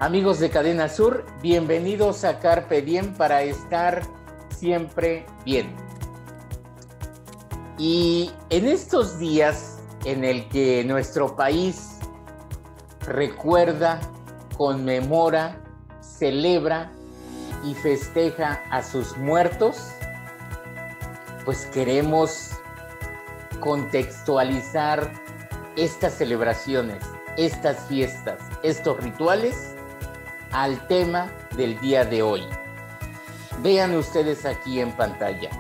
Amigos de Cadena Sur, bienvenidos a Carpe Diem para estar siempre bien. Y en estos días en el que nuestro país recuerda, conmemora, celebra y festeja a sus muertos, pues queremos contextualizar estas celebraciones, estas fiestas, estos rituales al tema del día de hoy. Vean ustedes aquí en pantalla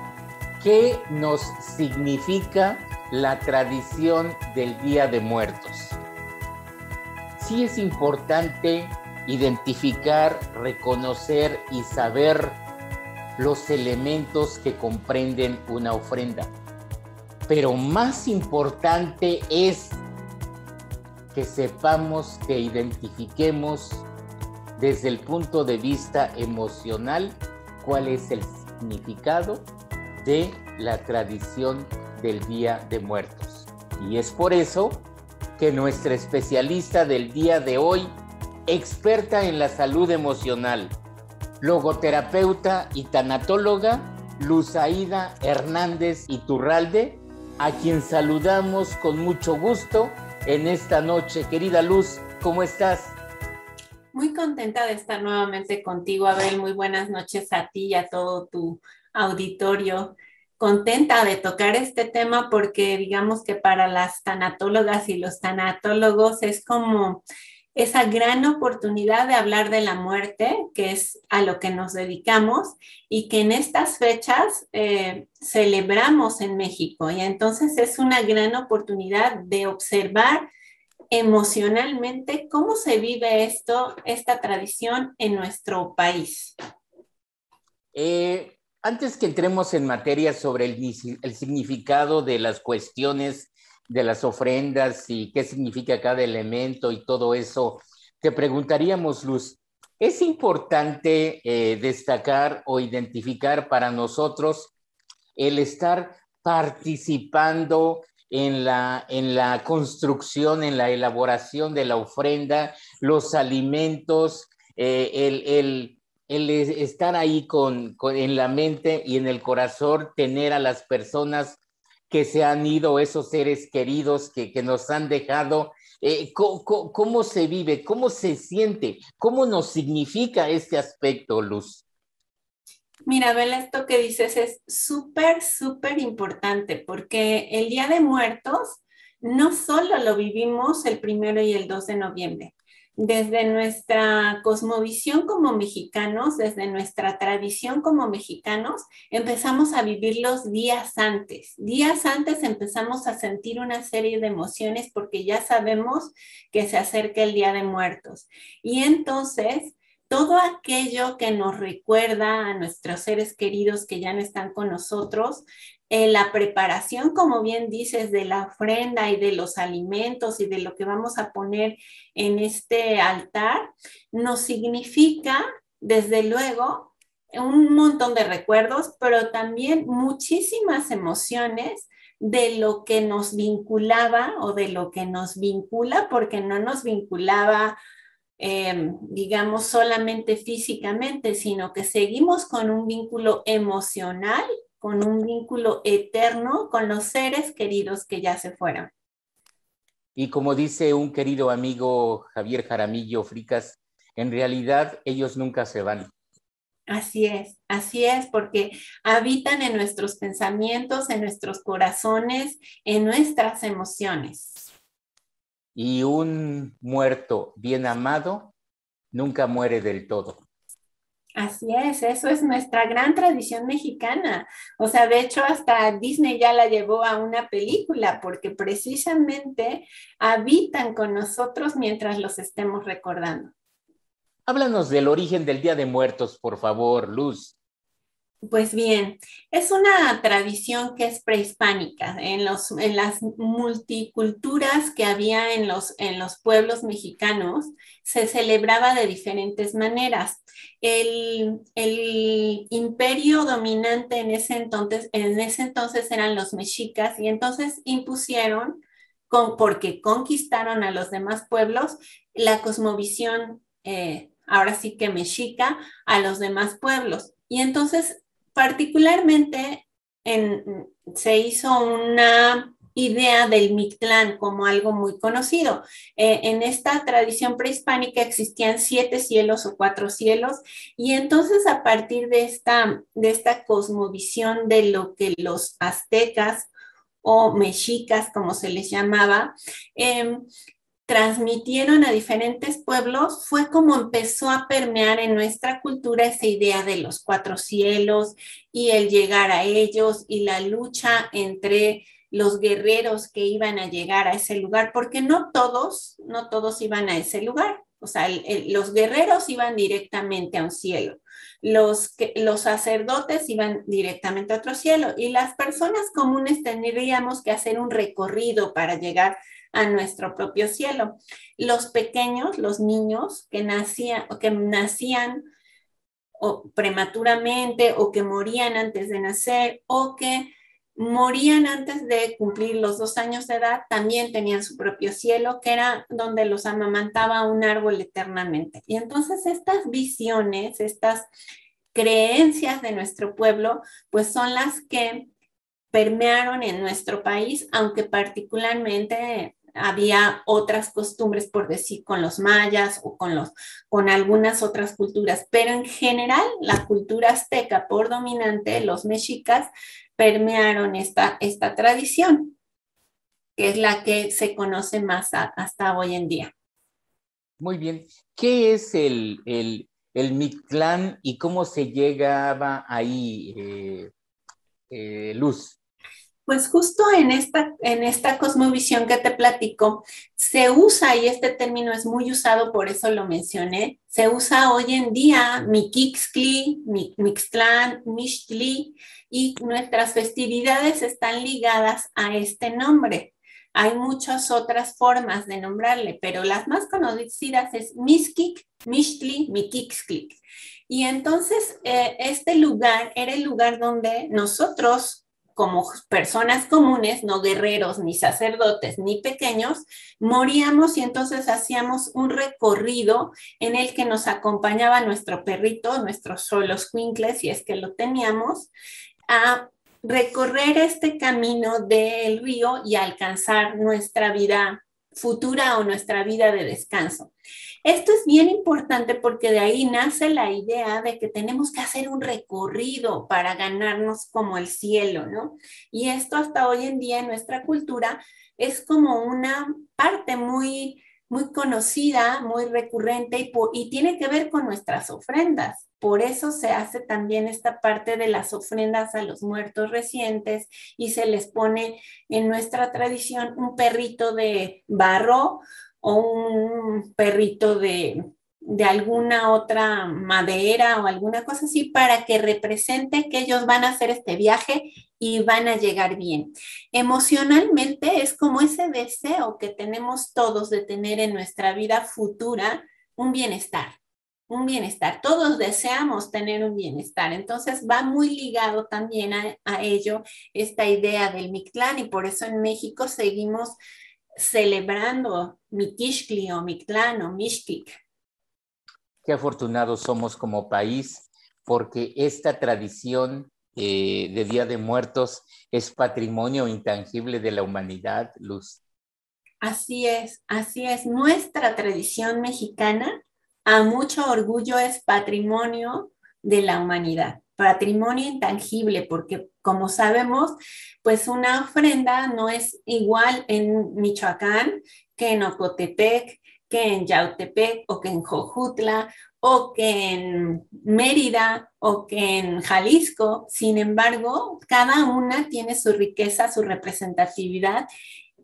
qué nos significa la tradición del Día de Muertos. Sí es importante identificar, reconocer y saber los elementos que comprenden una ofrenda, pero más importante es que sepamos, que identifiquemos desde el punto de vista emocional cuál es el significado de la tradición del Día de Muertos. Y es por eso que nuestra especialista del día de hoy, experta en la salud emocional, logoterapeuta y tanatóloga, Luz Aída Hernández Iturralde, a quien saludamos con mucho gusto en esta noche. Querida Luz, ¿cómo estás? Muy contenta de estar nuevamente contigo, Abel. Muy buenas noches a ti y a todo tu auditorio. Contenta de tocar este tema porque digamos que para las tanatólogas y los tanatólogos es como esa gran oportunidad de hablar de la muerte, que es a lo que nos dedicamos y que en estas fechas celebramos en México. Y entonces es una gran oportunidad de observar emocionalmente cómo se vive esta tradición en nuestro país. Antes que entremos en materia sobre el significado de las cuestiones de las ofrendas y qué significa cada elemento y todo eso, te preguntaríamos, Luz, ¿es importante destacar o identificar para nosotros el estar participando en la construcción, en la elaboración de la ofrenda, los alimentos, el estar ahí en la mente y en el corazón, tener a las personas que se han ido, esos seres queridos que nos han dejado? ¿Cómo se vive? ¿Cómo se siente? ¿Cómo nos significa este aspecto, Luz? Mira, Bela, esto que dices es súper, súper importante porque el Día de Muertos no solo lo vivimos el 1 y el 2 de noviembre. Desde nuestra cosmovisión como mexicanos, desde nuestra tradición como mexicanos, empezamos a vivir los días antes. Días antes empezamos a sentir una serie de emociones porque ya sabemos que se acerca el Día de Muertos. Y entonces todo aquello que nos recuerda a nuestros seres queridos que ya no están con nosotros, la preparación, como bien dices, de la ofrenda y de los alimentos y de lo que vamos a poner en este altar, nos significa, desde luego, un montón de recuerdos, pero también muchísimas emociones de lo que nos vinculaba o de lo que nos vincula, porque no nos vinculaba digamos, solamente físicamente, sino que seguimos con un vínculo emocional, con un vínculo eterno con los seres queridos que ya se fueron. Y como dice un querido amigo Javier Jaramillo Fricas, en realidad ellos nunca se van. Así es, porque habitan en nuestros pensamientos, en nuestros corazones, en nuestras emociones. Y un muerto bien amado nunca muere del todo. Así es, eso es nuestra gran tradición mexicana. O sea, de hecho, hasta Disney ya la llevó a una película porque precisamente habitan con nosotros mientras los estemos recordando. Háblanos del origen del Día de Muertos, por favor, Luz. Pues bien, es una tradición que es prehispánica. En las multiculturas que había en los pueblos mexicanos, se celebraba de diferentes maneras. El imperio dominante en ese entonces eran los mexicas y entonces impusieron, porque conquistaron a los demás pueblos, la cosmovisión ahora sí que mexica, a los demás pueblos. Y entonces, particularmente, se hizo una idea del Mictlán como algo muy conocido. En esta tradición prehispánica existían 7 cielos o 4 cielos, y entonces a partir de esta cosmovisión de lo que los aztecas o mexicas, como se les llamaba, transmitieron a diferentes pueblos, fue como empezó a permear en nuestra cultura esa idea de los 4 cielos y el llegar a ellos y la lucha entre los guerreros que iban a llegar a ese lugar, porque no todos iban a ese lugar. O sea, los guerreros iban directamente a un cielo, los sacerdotes iban directamente a otro cielo, y las personas comunes tendríamos que hacer un recorrido para llegar a nuestro propio cielo. Los pequeños, los niños que nacían o prematuramente, o que morían antes de nacer, o que morían antes de cumplir los 2 años de edad, también tenían su propio cielo, que era donde los amamantaba un árbol eternamente. Y entonces estas visiones, estas creencias de nuestro pueblo, pues son las que permearon en nuestro país, aunque particularmente había otras costumbres, por decir, con los mayas o con algunas otras culturas, pero en general la cultura azteca por dominante, los mexicas, permearon esta tradición, que es la que se conoce más hasta hoy en día. Muy bien. ¿Qué es el Mictlán y cómo se llegaba ahí, Luz? Pues justo en esta cosmovisión que te platico, se usa, y este término es muy usado, por eso lo mencioné, se usa hoy en día Miquixtli, Mixtlán, Mixtli, y nuestras festividades están ligadas a este nombre. Hay muchas otras formas de nombrarle, pero las más conocidas es Mixquic, Mixtli, Miquixtli. Y entonces este lugar era el lugar donde nosotros, como personas comunes, no guerreros, ni sacerdotes, ni pequeños, moríamos, y entonces hacíamos un recorrido en el que nos acompañaba nuestro perrito, nuestros xoloscuincles, si es que lo teníamos, a recorrer este camino del río y alcanzar nuestra vida futura o nuestra vida de descanso. Esto es bien importante porque de ahí nace la idea de que tenemos que hacer un recorrido para ganarnos como el cielo, ¿no? Y esto hasta hoy en día en nuestra cultura es como una parte muy, muy conocida, muy recurrente, y tiene que ver con nuestras ofrendas. Por eso se hace también esta parte de las ofrendas a los muertos recientes, y se les pone en nuestra tradición un perrito de barro o un perrito de alguna otra madera o alguna cosa así, para que represente que ellos van a hacer este viaje y van a llegar bien. Emocionalmente es como ese deseo que tenemos todos de tener en nuestra vida futura un bienestar. Un bienestar, todos deseamos tener un bienestar, entonces va muy ligado también a ello esta idea del Mictlán, y por eso en México seguimos celebrando Miquixtli o Mictlán o Mixquic. Qué afortunados somos como país, porque esta tradición de Día de Muertos es patrimonio intangible de la humanidad, Luz. Así es, así es. Nuestra tradición mexicana, a mucho orgullo, es patrimonio de la humanidad, patrimonio intangible, porque como sabemos, pues una ofrenda no es igual en Michoacán que en Ocotepec, que en Yautepec, o que en Jojutla, o que en Mérida, o que en Jalisco. Sin embargo, cada una tiene su riqueza, su representatividad,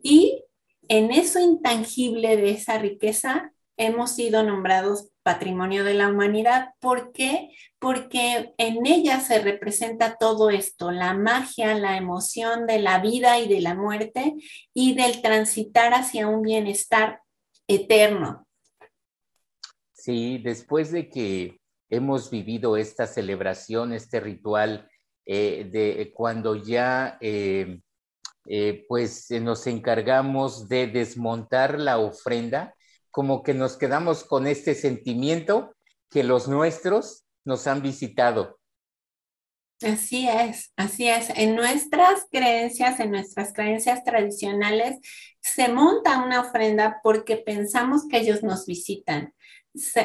y en eso intangible de esa riqueza hemos sido nombrados Patrimonio de la Humanidad. ¿Por qué? Porque en ella se representa todo esto, la magia, la emoción de la vida y de la muerte, y del transitar hacia un bienestar eterno. Sí, después de que hemos vivido esta celebración, este ritual, de cuando ya pues nos encargamos de desmontar la ofrenda, como que nos quedamos con este sentimiento que los nuestros nos han visitado. Así es, así es. En nuestras creencias tradicionales, se monta una ofrenda porque pensamos que ellos nos visitan.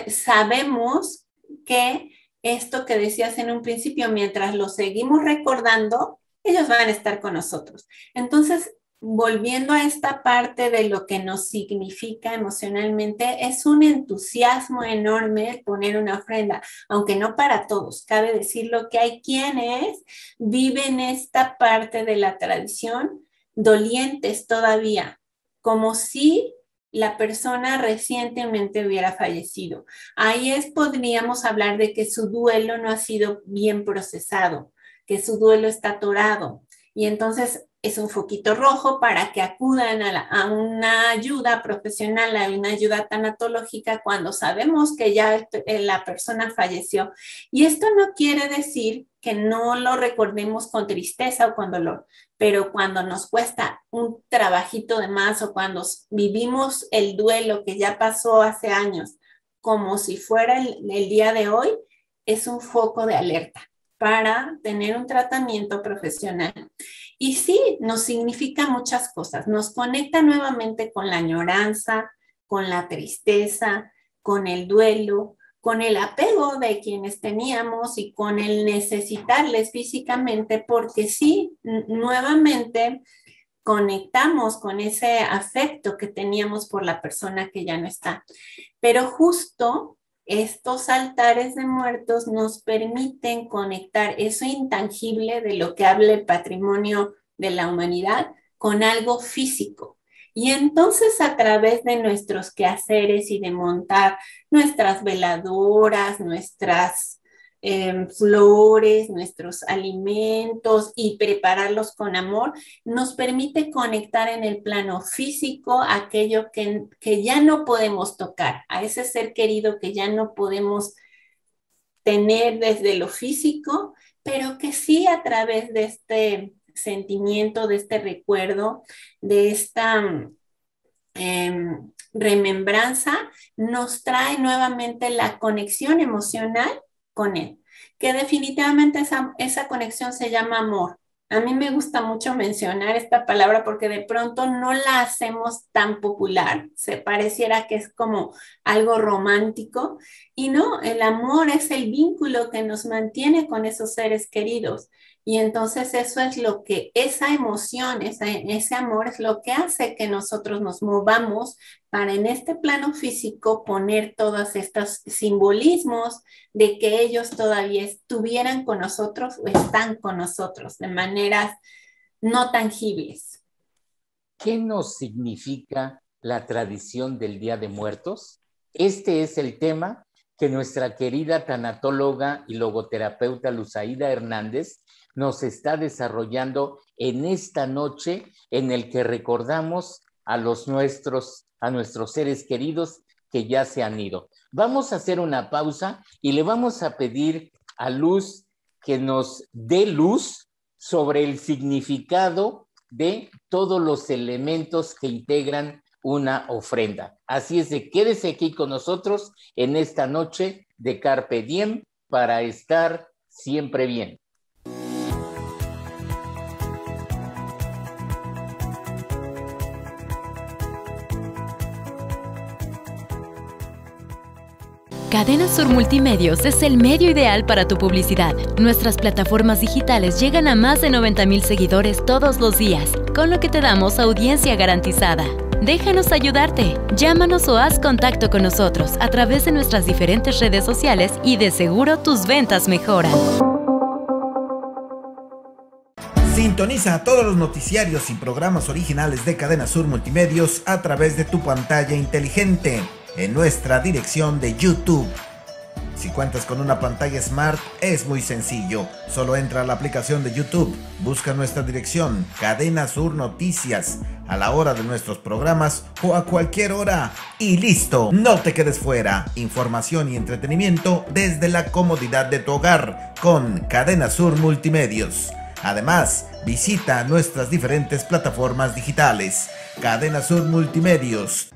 Sabemos que esto que decías en un principio, mientras lo seguimos recordando, ellos van a estar con nosotros. Entonces, volviendo a esta parte de lo que nos significa emocionalmente, es un entusiasmo enorme poner una ofrenda, aunque no para todos. Cabe decirlo que hay quienes viven esta parte de la tradición dolientes todavía, como si la persona recientemente hubiera fallecido. Ahí podríamos hablar de que su duelo no ha sido bien procesado, que su duelo está atorado. Y entonces es un foquito rojo para que acudan a una ayuda profesional, a una ayuda tanatológica cuando sabemos que ya la persona falleció. Y esto no quiere decir que no lo recordemos con tristeza o con dolor, pero cuando nos cuesta un trabajito de más o cuando vivimos el duelo que ya pasó hace años como si fuera el día de hoy, es un foco de alerta para tener un tratamiento profesional. Y sí, nos significa muchas cosas. Nos conecta nuevamente con la añoranza, con la tristeza, con el duelo, con el apego de quienes teníamos y con el necesitarles físicamente, porque sí, nuevamente conectamos con ese afecto que teníamos por la persona que ya no está. Pero justo estos altares de muertos nos permiten conectar eso intangible de lo que habla el patrimonio de la humanidad con algo físico. Y entonces a través de nuestros quehaceres y de montar nuestras veladoras, nuestras flores, nuestros alimentos y prepararlos con amor, nos permite conectar en el plano físico aquello que ya no podemos tocar, a ese ser querido que ya no podemos tener desde lo físico, pero que sí a través de este sentimiento, de este recuerdo, de esta remembranza, nos trae nuevamente la conexión emocional con él, que definitivamente esa conexión se llama amor. A mí me gusta mucho mencionar esta palabra porque de pronto no la hacemos tan popular, se pareciera que es como algo romántico, y no, el amor es el vínculo que nos mantiene con esos seres queridos. Y entonces eso es lo que, esa emoción, ese amor es lo que hace que nosotros nos movamos para en este plano físico poner todos estos simbolismos de que ellos todavía estuvieran con nosotros o están con nosotros de maneras no tangibles. ¿Qué nos significa la tradición del Día de Muertos? Este es el tema que nuestra querida tanatóloga y logoterapeuta Luzaida Hernández nos está desarrollando en esta noche en el que recordamos a nuestros seres queridos que ya se han ido. Vamos a hacer una pausa y le vamos a pedir a Luz que nos dé luz sobre el significado de todos los elementos que integran una ofrenda. Así es de quédese aquí con nosotros en esta noche de Carpe Diem para estar siempre bien. Cadena Sur Multimedios es el medio ideal para tu publicidad. Nuestras plataformas digitales llegan a más de 90,000 seguidores todos los días, con lo que te damos audiencia garantizada. Déjanos ayudarte. Llámanos o haz contacto con nosotros a través de nuestras diferentes redes sociales y de seguro tus ventas mejoran. Sintoniza todos los noticiarios y programas originales de Cadena Sur Multimedios a través de tu pantalla inteligente en nuestra dirección de YouTube. Si cuentas con una pantalla Smart, es muy sencillo. Solo entra a la aplicación de YouTube, busca nuestra dirección, Cadena Sur Noticias, a la hora de nuestros programas o a cualquier hora. Y listo, no te quedes fuera. Información y entretenimiento desde la comodidad de tu hogar con Cadena Sur Multimedios. Además, visita nuestras diferentes plataformas digitales. Cadena Sur Multimedios.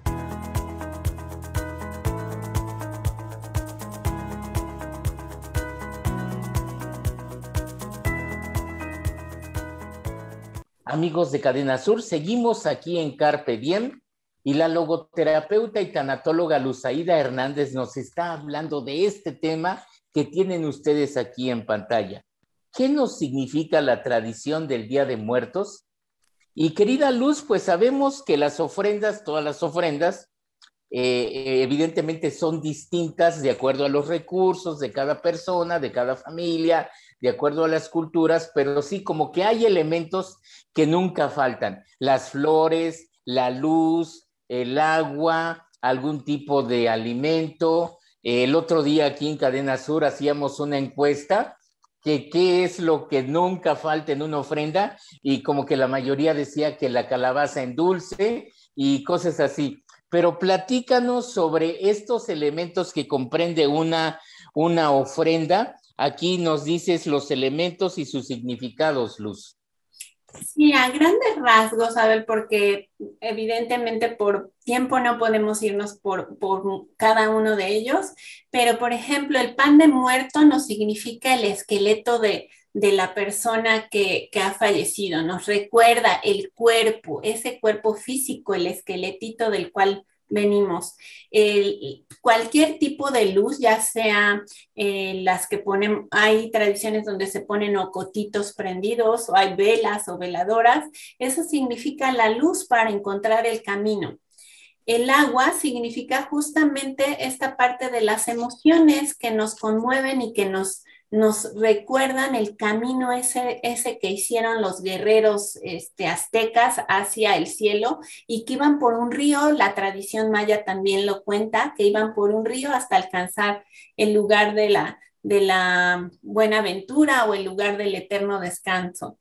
Amigos de Cadena Sur, seguimos aquí en Carpe Diem y la logoterapeuta y tanatóloga Luzaida Hernández nos está hablando de este tema que tienen ustedes aquí en pantalla. ¿Qué nos significa la tradición del Día de Muertos? Y querida Luz, pues sabemos que las ofrendas, todas las ofrendas, evidentemente son distintas de acuerdo a los recursos de cada persona, de cada familia, de acuerdo a las culturas, pero sí como que hay elementos que nunca faltan. Las flores, la luz, el agua, algún tipo de alimento. El otro día aquí en Cadena Sur hacíamos una encuesta que qué es lo que nunca falta en una ofrenda y como que la mayoría decía que la calabaza en dulce y cosas así. Pero platícanos sobre estos elementos que comprende una ofrenda. Aquí nos dices los elementos y sus significados, Luz. Sí, a grandes rasgos, a ver, porque evidentemente por tiempo no podemos irnos por cada uno de ellos, pero por ejemplo, el pan de muerto nos significa el esqueleto de la persona que ha fallecido, nos recuerda el cuerpo, ese cuerpo físico, el esqueletito del cual venimos. Cualquier tipo de luz, ya sea las que ponen, hay tradiciones donde se ponen ocotitos prendidos o hay velas o veladoras, eso significa la luz para encontrar el camino. El agua significa justamente esta parte de las emociones que nos conmueven y que nos recuerdan el camino ese que hicieron los guerreros aztecas hacia el cielo y que iban por un río, la tradición maya también lo cuenta, que iban por un río hasta alcanzar el lugar de la buena aventura o el lugar del eterno descanso.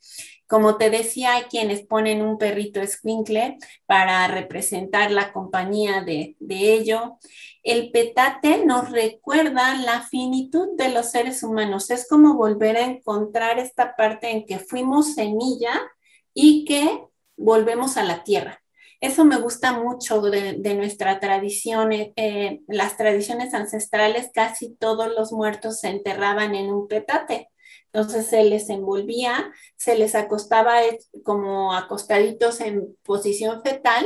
Como te decía, hay quienes ponen un perrito escuincle para representar la compañía de ello. El petate nos recuerda la finitud de los seres humanos. Es como volver a encontrar esta parte en que fuimos semilla y que volvemos a la tierra. Eso me gusta mucho de nuestra tradición. Las tradiciones ancestrales, casi todos los muertos se enterraban en un petate. Entonces se les envolvía, se les acostaba como acostaditos en posición fetal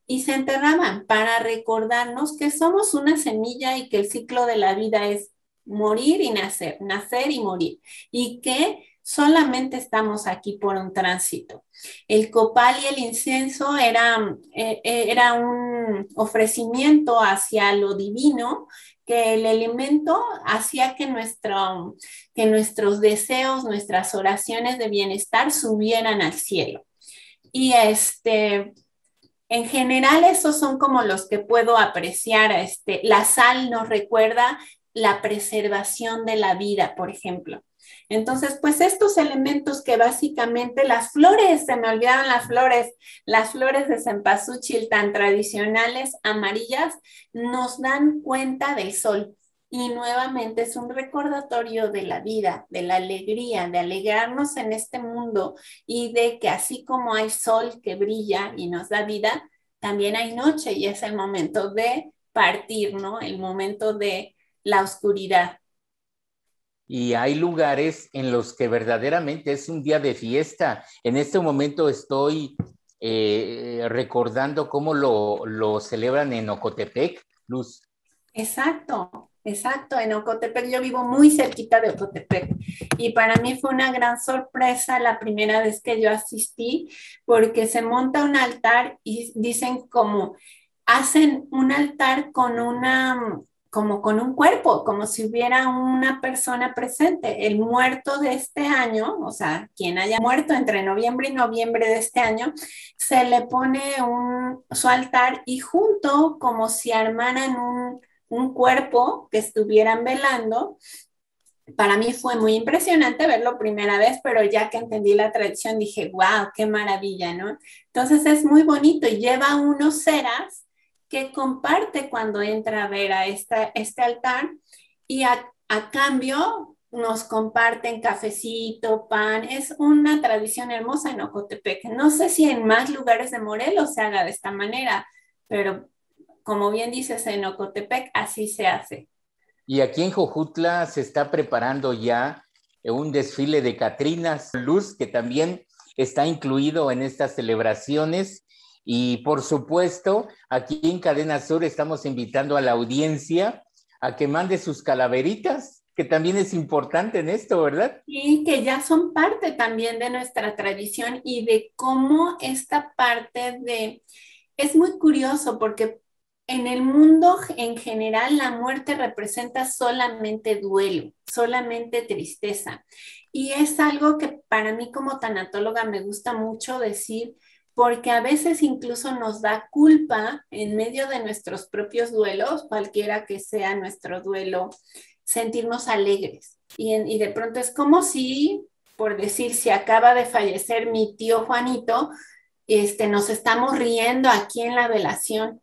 y se enterraban para recordarnos que somos una semilla y que el ciclo de la vida es morir y nacer, nacer y morir, y que solamente estamos aquí por un tránsito. El copal y el incienso era un ofrecimiento hacia lo divino, que el elemento hacía que nuestros deseos, nuestras oraciones de bienestar subieran al cielo. Y en general esos son como los que puedo apreciar. La sal nos recuerda la preservación de la vida, por ejemplo. Entonces, pues estos elementos que básicamente las flores, se me olvidaron las flores de cempasúchil tan tradicionales, amarillas, nos dan cuenta del sol. Y nuevamente es un recordatorio de la vida, de la alegría, de alegrarnos en este mundo y de que así como hay sol que brilla y nos da vida, también hay noche y es el momento de partir, ¿no? El momento de la oscuridad. Y hay lugares en los que verdaderamente es un día de fiesta. En este momento estoy recordando cómo lo celebran en Ocotepec, Luz. Exacto, en Ocotepec. Yo vivo muy cerquita de Ocotepec y para mí fue una gran sorpresa la primera vez que yo asistí, porque se monta un altar y dicen como hacen un altar como con un cuerpo, como si hubiera una persona presente. El muerto de este año, o sea, quien haya muerto entre noviembre y noviembre de este año, se le pone su altar y junto, como si armaran un cuerpo que estuvieran velando. Para mí fue muy impresionante verlo primera vez, pero ya que entendí la tradición dije, wow, qué maravilla, ¿no? Entonces es muy bonito y lleva unos ceras que comparte cuando entra a ver a este altar y a cambio nos comparten cafecito, pan. Es una tradición hermosa en Ocotepec. No sé si en más lugares de Morelos se haga de esta manera, pero como bien dices, en Ocotepec así se hace. Y aquí en Jojutla se está preparando ya un desfile de Catrinas, Luz, que también está incluido en estas celebraciones. Y por supuesto, aquí en Cadena Sur estamos invitando a la audiencia a que mande sus calaveritas, que también es importante en esto, ¿verdad? Y que ya son parte también de nuestra tradición y de cómo esta parte de... Es muy curioso porque en el mundo en general la muerte representa solamente duelo, solamente tristeza. Y es algo que para mí como tanatóloga me gusta mucho decir, porque a veces incluso nos da culpa en medio de nuestros propios duelos, cualquiera que sea nuestro duelo, sentirnos alegres. Y de pronto es como si, por decir, si acaba de fallecer mi tío Juanito, nos estamos riendo aquí en la velación.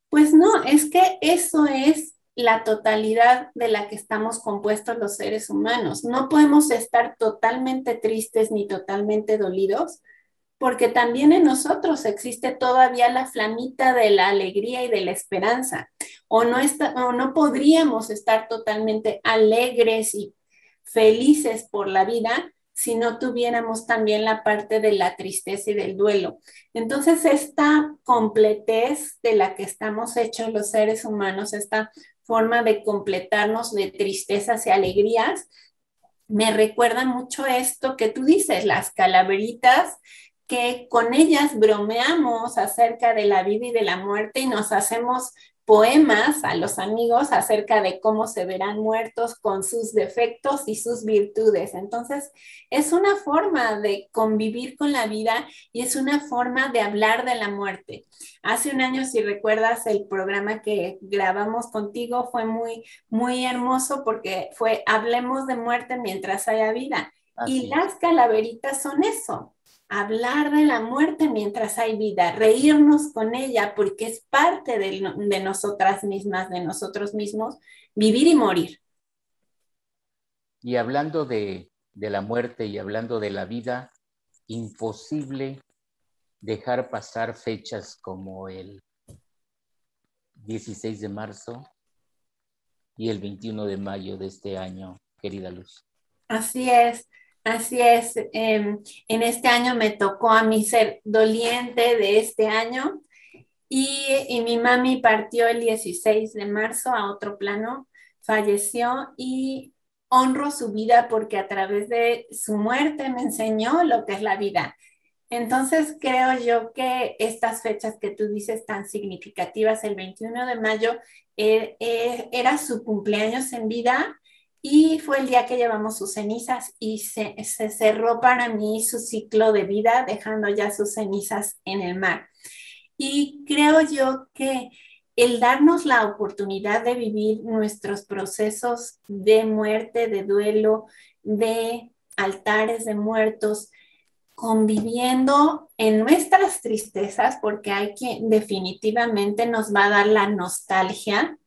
Pues no, es que eso es la totalidad de la que estamos compuestos los seres humanos. No podemos estar totalmente tristes ni totalmente dolidos, porque también en nosotros existe todavía la flamita de la alegría y de la esperanza, o no podríamos estar totalmente alegres y felices por la vida si no tuviéramos también la parte de la tristeza y del duelo. Entonces, esta completez de la que estamos hechos los seres humanos, esta forma de completarnos de tristezas y alegrías, me recuerda mucho esto que tú dices, las calaveritas, que con ellas bromeamos acerca de la vida y de la muerte y nos hacemos poemas a los amigos acerca de cómo se verán muertos con sus defectos y sus virtudes. Entonces, es una forma de convivir con la vida y es una forma de hablar de la muerte. Hace un año, si recuerdas, el programa que grabamos contigo fue muy hermoso porque fue Hablemos de muerte mientras haya vida. Y las calaveritas son eso. Hablar de la muerte mientras hay vida, reírnos con ella porque es parte de nosotras mismas, de nosotros mismos, vivir y morir. Y hablando de la muerte y hablando de la vida, imposible dejar pasar fechas como el 16 de marzo y el 21 de mayo de este año, querida Luz. Así es. Así es, en este año me tocó a mí ser doliente de este año y mi mami partió el 16 de marzo a otro plano, falleció y honro su vida porque a través de su muerte me enseñó lo que es la vida. Entonces creo yo que estas fechas que tú dices tan significativas, el 21 de mayo era su cumpleaños en vida. Y fue el día que llevamos sus cenizas y se cerró para mí su ciclo de vida, dejando ya sus cenizas en el mar. Y creo yo que el darnos la oportunidad de vivir nuestros procesos de muerte, de duelo, de altares de muertos, conviviendo en nuestras tristezas, porque hay quien definitivamente nos va a dar la nostalgia,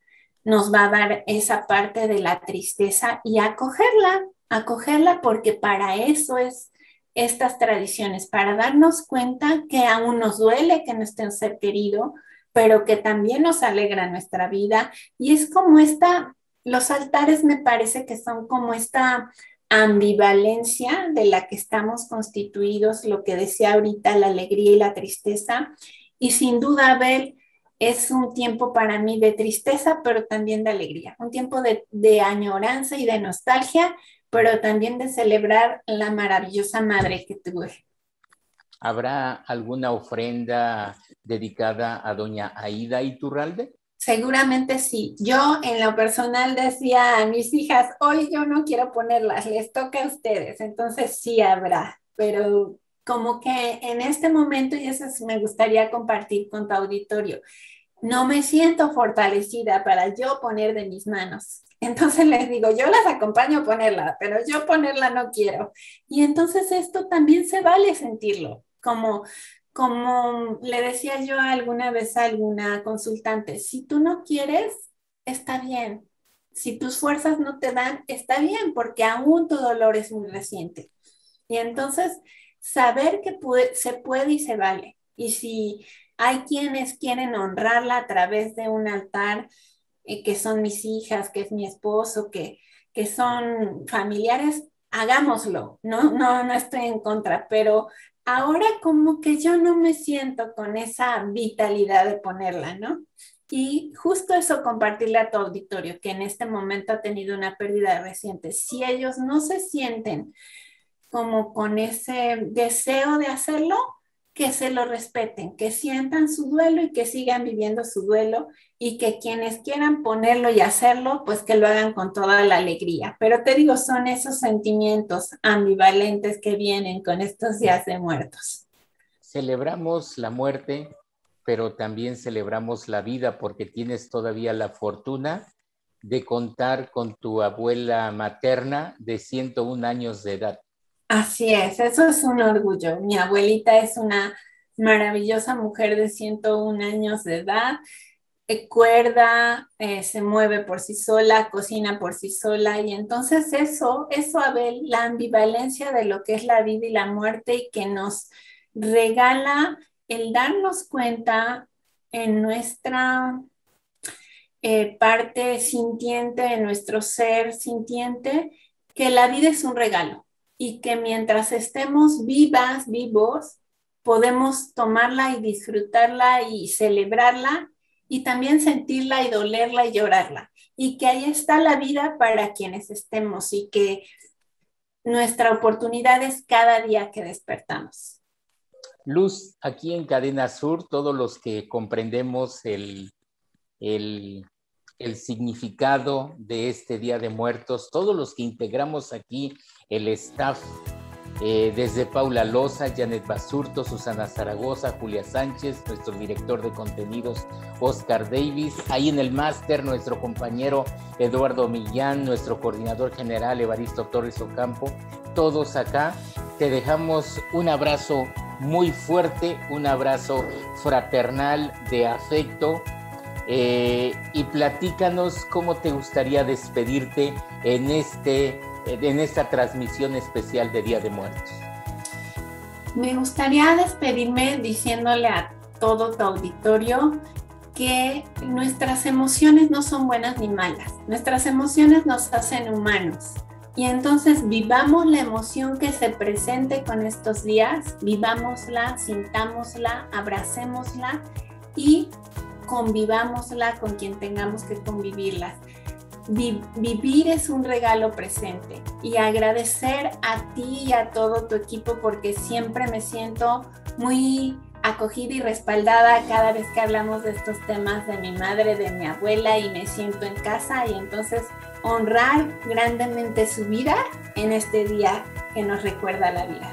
nos va a dar esa parte de la tristeza y acogerla porque para eso es estas tradiciones, para darnos cuenta que aún nos duele que no esté un ser querido, pero que también nos alegra nuestra vida. Y es como los altares me parece que son como esta ambivalencia de la que estamos constituidos, lo que decía ahorita, la alegría y la tristeza. Y sin duda, Abel, es un tiempo para mí de tristeza, pero también de alegría, un tiempo de añoranza y de nostalgia, pero también de celebrar la maravillosa madre que tuve. ¿Habrá alguna ofrenda dedicada a doña Aída Iturralde? Seguramente sí. Yo en lo personal decía a mis hijas, hoy yo no quiero ponerlas, les toca a ustedes, entonces sí habrá, pero como que en este momento, y eso me gustaría compartir con tu auditorio, no me siento fortalecida para yo poner de mis manos. Entonces les digo, yo las acompaño a ponerla, pero yo ponerla no quiero. Y entonces esto también se vale sentirlo, como le decía yo alguna vez a alguna consultante, si tú no quieres, está bien. Si tus fuerzas no te dan, está bien, porque aún tu dolor es muy reciente. Y entonces, saber que se puede y se vale. Y si hay quienes quieren honrarla a través de un altar, que son mis hijas, que es mi esposo, que son familiares, hagámoslo. No estoy en contra, pero ahora como que yo no me siento con esa vitalidad de ponerla, ¿no? Y justo eso compartirle a tu auditorio que en este momento ha tenido una pérdida reciente. Si ellos no se sienten como con ese deseo de hacerlo, que se lo respeten, que sientan su duelo y que sigan viviendo su duelo y que quienes quieran ponerlo y hacerlo, pues que lo hagan con toda la alegría. Pero te digo, son esos sentimientos ambivalentes que vienen con estos días de muertos. Celebramos la muerte, pero también celebramos la vida porque tienes todavía la fortuna de contar con tu abuela materna de 101 años de edad. Así es, eso es un orgullo. Mi abuelita es una maravillosa mujer de 101 años de edad, cuerda, se mueve por sí sola, cocina por sí sola y entonces eso, Abel, la ambivalencia de lo que es la vida y la muerte y que nos regala el darnos cuenta en nuestra parte sintiente, en nuestro ser sintiente, que la vida es un regalo y que mientras estemos vivas, vivos, podemos tomarla y disfrutarla y celebrarla y también sentirla y dolerla y llorarla. Y que ahí está la vida para quienes estemos y que nuestra oportunidad es cada día que despertamos. Luz, aquí en Cadena Sur, todos los que comprendemos el significado de este Día de Muertos, todos los que integramos aquí el staff, desde Paula Loza, Janet Basurto, Susana Zaragoza, Julia Sánchez, nuestro director de contenidos, Oscar Davis, ahí en el máster, nuestro compañero Eduardo Millán, nuestro coordinador general Evaristo Torres Ocampo, todos acá, te dejamos un abrazo muy fuerte, un abrazo fraternal de afecto, y platícanos cómo te gustaría despedirte en esta transmisión especial de Día de Muertos. Me gustaría despedirme diciéndole a todo tu auditorio que nuestras emociones no son buenas ni malas. Nuestras emociones nos hacen humanos. Y entonces vivamos la emoción que se presente con estos días, vivámosla, sintámosla, abracémosla y convivámosla con quien tengamos que convivirlas. Vivir es un regalo presente y agradecer a ti y a todo tu equipo porque siempre me siento muy acogida y respaldada cada vez que hablamos de estos temas de mi madre, de mi abuela y me siento en casa y entonces honrar grandemente su vida en este día que nos recuerda la vida.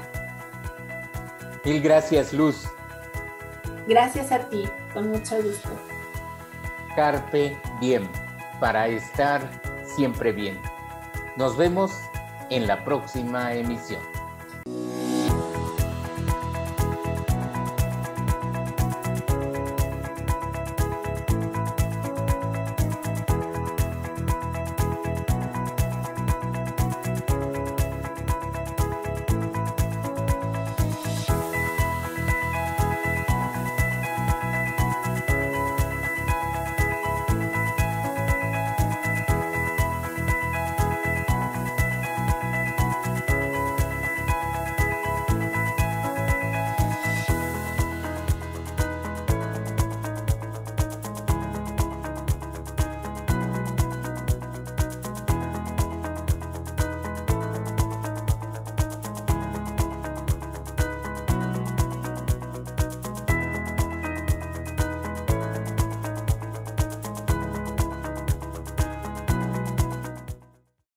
Mil gracias, Luz. Gracias a ti, con mucho gusto. Carpe diem, para estar siempre bien. Nos vemos en la próxima emisión.